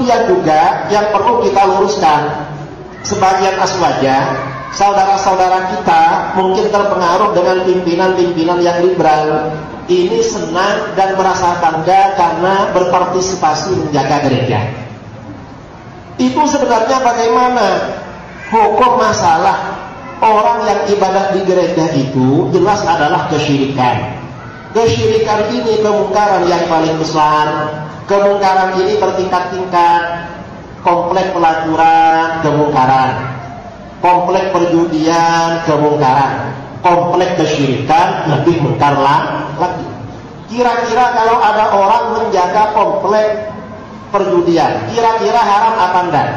Kemudian juga yang perlu kita luruskan, sebagian aswaja, saudara-saudara kita mungkin terpengaruh dengan pimpinan-pimpinan yang liberal. Ini senang dan merasa bangga karena berpartisipasi menjaga gereja. Itu sebenarnya bagaimana hukum masalah orang yang ibadah di gereja itu jelas adalah kesyirikan. Kesyirikan ini kemungkaran yang paling besar. Kemungkaran ini bertingkat-tingkat. Komplek pelacuran, kemungkaran. Komplek perjudian, kemungkaran. Komplek kesyirikan, lebih mungkar lagi. Kira-kira kalau ada orang menjaga komplek perjudian, kira-kira haram apa enggak?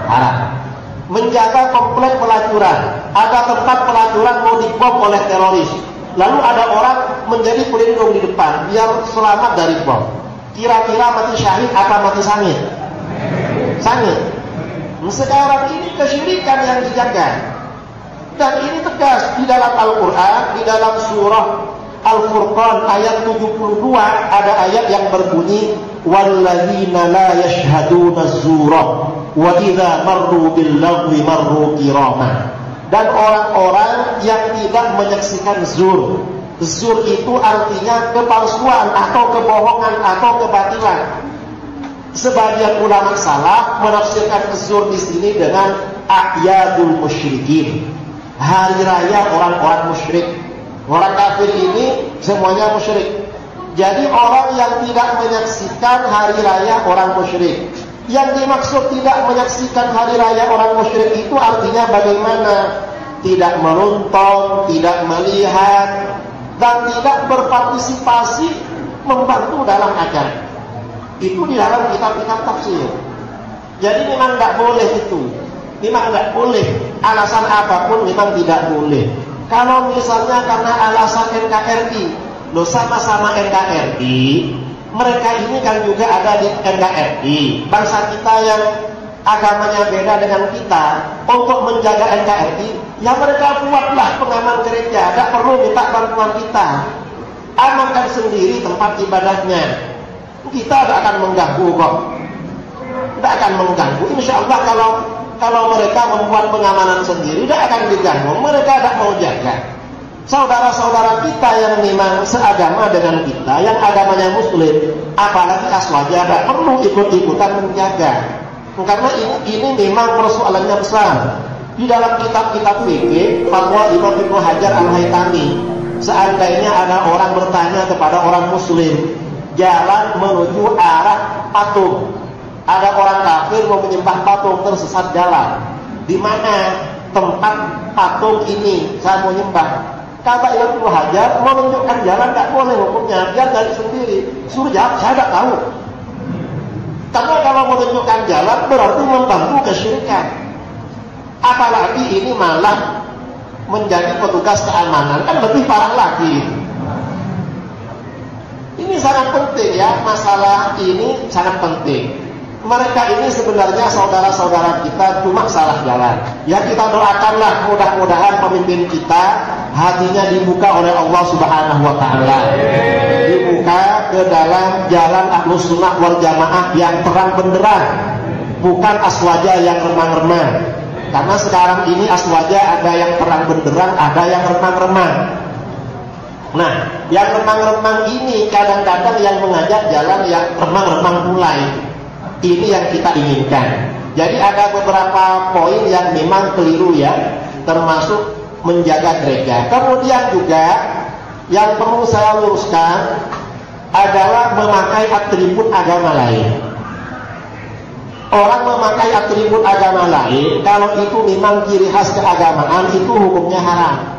Haram. Menjaga komplek pelacuran, ada tempat pelacuran mau dibom oleh teroris, lalu ada orang menjadi pelindung di depan biar selamat dari bom. Kira-kira mati syahid apa mati sangit? Sangit. Sekarang ini kesyirikan yang dijaga. Dan ini tegas di dalam Al-Quran, di dalam surah Al-Furqan ayat 72 ada ayat yang berbunyi walladzina la yashhaduna az-zura wa idza marru bil-lagwi marru kirama. Dan orang-orang yang tidak menyaksikan zur. Zur itu artinya kepalsuan atau kebohongan atau kebatilan. Sebagian ulama salaf menafsirkan zur di sini dengan a'yadul musyrikin, hari raya orang-orang musyrik. Orang kafir ini semuanya musyrik. Jadi orang yang tidak menyaksikan hari raya orang musyrik. Yang dimaksud tidak menyaksikan hari raya orang musyrik itu artinya bagaimana? Tidak menonton, tidak melihat, dan tidak berpartisipasi membantu dalam acara. Itu di dalam kitab-kitab tafsir. Jadi memang tidak boleh itu. Memang tidak boleh. Alasan apapun memang tidak boleh. Kalau misalnya karena alasan NKRI, loh sama-sama NKRI, mereka ini kan juga ada di NKRI. Bangsa kita yang agamanya beda dengan kita, untuk menjaga NKRI, ya mereka buatlah pengaman gereja, tidak perlu minta bantuan kita. Amankan sendiri tempat ibadahnya. Kita tidak akan mengganggu kok. Tidak akan mengganggu. Insya Allah kalau mereka membuat pengamanan sendiri, tidak akan diganggu. Mereka tidak mau jaga. Saudara-saudara kita yang memang seagama dengan kita, yang agamanya muslim, apalagi aswaja, tidak perlu ikut-ikutan menjaga. Karena ini memang persoalannya besar. Di dalam kitab-kitab fikih, fatwa Imam Ibnu Hajar Al-Haytami, seandainya ada orang bertanya kepada orang muslim jalan menuju arah patung, ada orang kafir mau menyembah patung, tersesat jalan, di mana tempat patung ini saya mau nyembah, kata Imam Ibnu Hajar, mau menunjukkan jalan tidak boleh hukumnya, biar dari sendiri. Suruh jawab, saya tidak tahu. Karena kalau menunjukkan jalan berarti membantu kesyirikan. Apalagi ini malah menjadi petugas keamanan, kan lebih parah lagi. Ini sangat penting ya, masalah ini sangat penting. Mereka ini sebenarnya saudara-saudara kita cuma salah jalan. Ya kita doakanlah mudah-mudahan pemimpin kita hatinya dibuka oleh Allah Subhanahu wa taala. Dibuka ke dalam jalan Ahlus Sunnah wal Jamaah yang terang benderang, bukan aswaja yang remang-remang. Karena sekarang ini aswaja ada yang terang benderang, ada yang remang-remang. Nah, yang remang-remang ini kadang-kadang yang mengajak jalan yang remang-remang mulai. Ini yang kita inginkan. Jadi ada beberapa poin yang memang keliru ya, termasuk menjaga gereja. Kemudian juga yang perlu saya luruskan adalah memakai atribut agama lain. Orang memakai atribut agama lain, kalau itu memang ciri khas keagamaan, itu hukumnya haram.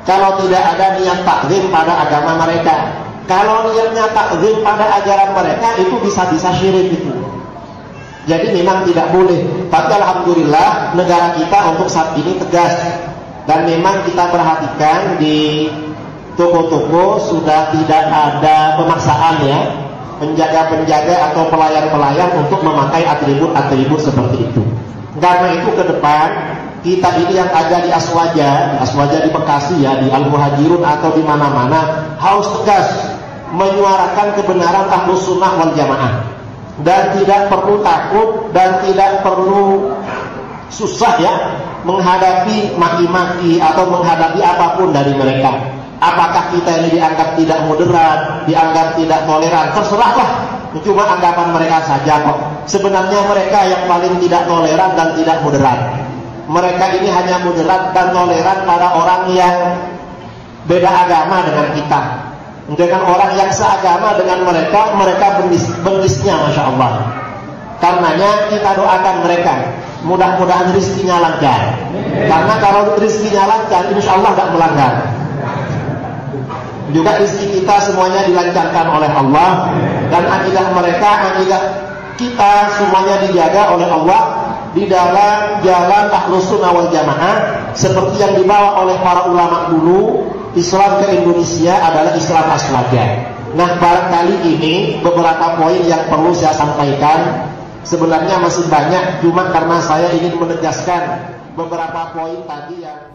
Kalau tidak ada niat takzim pada agama mereka. Kalau niatnya takzim pada ajaran mereka, itu bisa-bisa syirik itu. Jadi memang tidak boleh. Tapi alhamdulillah negara kita untuk saat ini tegas. Dan memang kita perhatikan di toko-toko sudah tidak ada pemaksaan ya, penjaga-penjaga atau pelayan-pelayan untuk memakai atribut-atribut seperti itu. Karena itu ke depan kita ini yang ada di Aswaja di Bekasi ya, di Al-Muhajirun atau di mana-mana harus tegas menyuarakan kebenaran Ahlus Sunnah wal Jamaah. dan tidak perlu takut dan tidak perlu susah ya menghadapi maki-maki atau menghadapi apapun dari mereka. Apakah kita ini dianggap tidak moderat, dianggap tidak toleran, terserahlah. Cuma anggapan mereka saja kok. Sebenarnya mereka yang paling tidak toleran dan tidak moderat. Mereka ini hanya moderat dan toleran pada orang yang beda agama dengan kita. Dengan orang yang seagama dengan mereka, mereka benisnya Masya Allah. Karenanya kita doakan mereka, mudah-mudahan rezekinya lancar. Karena kalau rezekinya lancar, insya Allah tidak melanggar. Juga rezeki kita semuanya dilancarkan oleh Allah. Dan akidah mereka, akidah kita semuanya dijaga oleh Allah di dalam jalan Ahlus Sunnah wal Jamaah, seperti yang dibawa oleh para ulama dulu. Islam ke Indonesia adalah Islam aswaja. Nah, barangkali ini beberapa poin yang perlu saya sampaikan. Sebenarnya masih banyak, cuma karena saya ingin menegaskan beberapa poin tadi yang